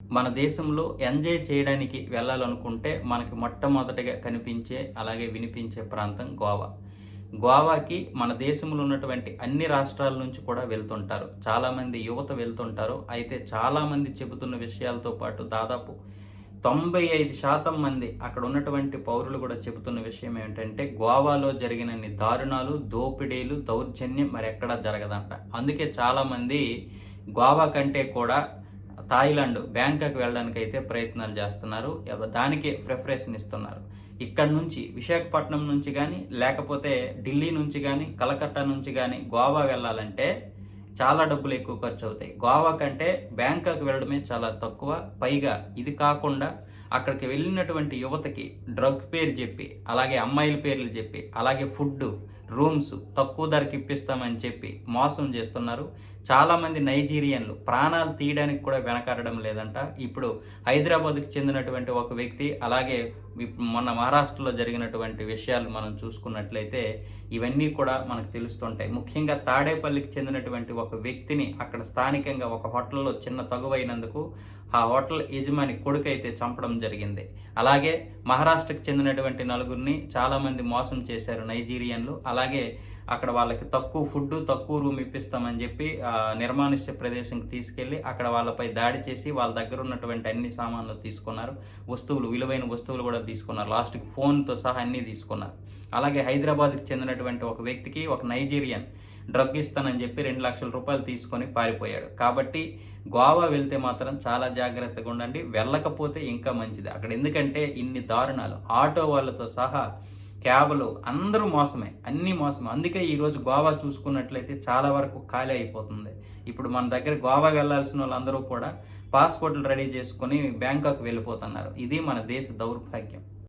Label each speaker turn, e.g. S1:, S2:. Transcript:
S1: మన దేశంలో ఎంజాయ్ చేయడానికి వెళ్ళాలనుకుంటే మనకి మొట్టమొదటిగా కనిపించే అలాగే వినిపించే ప్రాంతం గోవా. గోవాకి మన దేశంలో ఉన్నటువంటి అన్ని రాష్ట్రాల నుంచి కూడా వెళ్తుంటారు. చాలామంది యువత వెళ్తుంటారు. అయితే చాలామంది చెబుతున్న విషయాలతో పాటు దాదాపు 95% మంది అక్కడ ఉన్నటువంటి పౌరులు కూడా చెబుతున్న విషయం ఏమిటంటే గోవాలో జరిగినన్ని దారుణాలు, దోపిడీలు, దౌర్జన్యం మరెక్కడా జరగదంట. అందుకే చాలామంది గోవా కంటే కూడా థాయిలాండ్, బ్యాంకాక్ వెళ్ళడానికైతే ప్రయత్నాలు చేస్తున్నారు. దానికే ప్రిఫరేషన్ ఇస్తున్నారు. ఇక్కడి నుంచి విశాఖపట్నం నుంచి గానీ, లేకపోతే ఢిల్లీ నుంచి గానీ, కలకత్తా నుంచి గానీ గోవా వెళ్ళాలంటే చాలా డబ్బులు ఎక్కువ ఖర్చవుతాయి. గోవా కంటే బ్యాంకాక్ వెళ్ళడమే చాలా తక్కువ. పైగా ఇది కాకుండా అక్కడికి వెళ్ళినటువంటి యువతకి డ్రగ్ పేరు చెప్పి, అలాగే అమ్మాయిల పేర్లు చెప్పి, అలాగే ఫుడ్డు, రూమ్స్ తక్కువ ధరకి ఇప్పిస్తామని చెప్పి మోసం చేస్తున్నారు. చాలామంది నైజీరియన్లు ప్రాణాలు తీయడానికి కూడా వెనకాడడం లేదంట. ఇప్పుడు హైదరాబాద్‌కి చెందినటువంటి ఒక వ్యక్తి, అలాగే మొన్న మహారాష్ట్రలో జరిగినటువంటి విషయాలు మనం చూసుకున్నట్లయితే ఇవన్నీ కూడా మనకు తెలుస్తుంటాయి. ముఖ్యంగా తాడేపల్లికి చెందినటువంటి ఒక వ్యక్తిని అక్కడ స్థానికంగా ఒక హోటల్‌లో చిన్న తగువైనందుకు ఆ హోటల్ యజమాని కొడుకైతే చంపడం జరిగింది. అలాగే మహారాష్ట్రకి చెందినటువంటి నలుగురిని చాలామంది మోసం చేశారు నైజీరియన్లు. అలాగే అక్కడ వాళ్ళకి తక్కువ ఫుడ్డు, తక్కువ రూమ్ ఇప్పిస్తామని చెప్పి నిర్మానుష్య ప్రదేశంకి తీసుకెళ్ళి అక్కడ వాళ్ళపై దాడి చేసి వాళ్ళ దగ్గర ఉన్నటువంటి అన్ని సామాన్లు తీసుకున్నారు. విలువైన వస్తువులు కూడా తీసుకున్నారు. లాస్ట్‌కి ఫోన్‌తో సహా అన్నీ తీసుకున్నారు. అలాగే హైదరాబాద్‌కి చెందినటువంటి ఒక వ్యక్తికి ఒక నైజీరియన్ డ్రగ్ ఇస్తానని చెప్పి ₹2,00,000 తీసుకొని పారిపోయాడు. కాబట్టి గోవా వెళ్తే మాత్రం చాలా జాగ్రత్తగా ఉండండి. వెళ్ళకపోతే ఇంకా మంచిది. అక్కడ ఎందుకంటే ఇన్ని దారుణాలు, ఆటో వాళ్ళతో సహా క్యాబ్‌లు అందరూ మోసమే. అన్నీ మోసమే. అందుకే ఈరోజు గోవా చూసుకున్నట్లయితే చాలా వరకు ఖాళీ అయిపోతుంది. ఇప్పుడు మన దగ్గర గోవా వెళ్ళాల్సిన వాళ్ళందరూ కూడా పాస్‌పోర్ట్‌లు రెడీ చేసుకొని బ్యాంకాక్ వెళ్ళిపోతున్నారు. ఇది మన దేశ దౌర్భాగ్యం.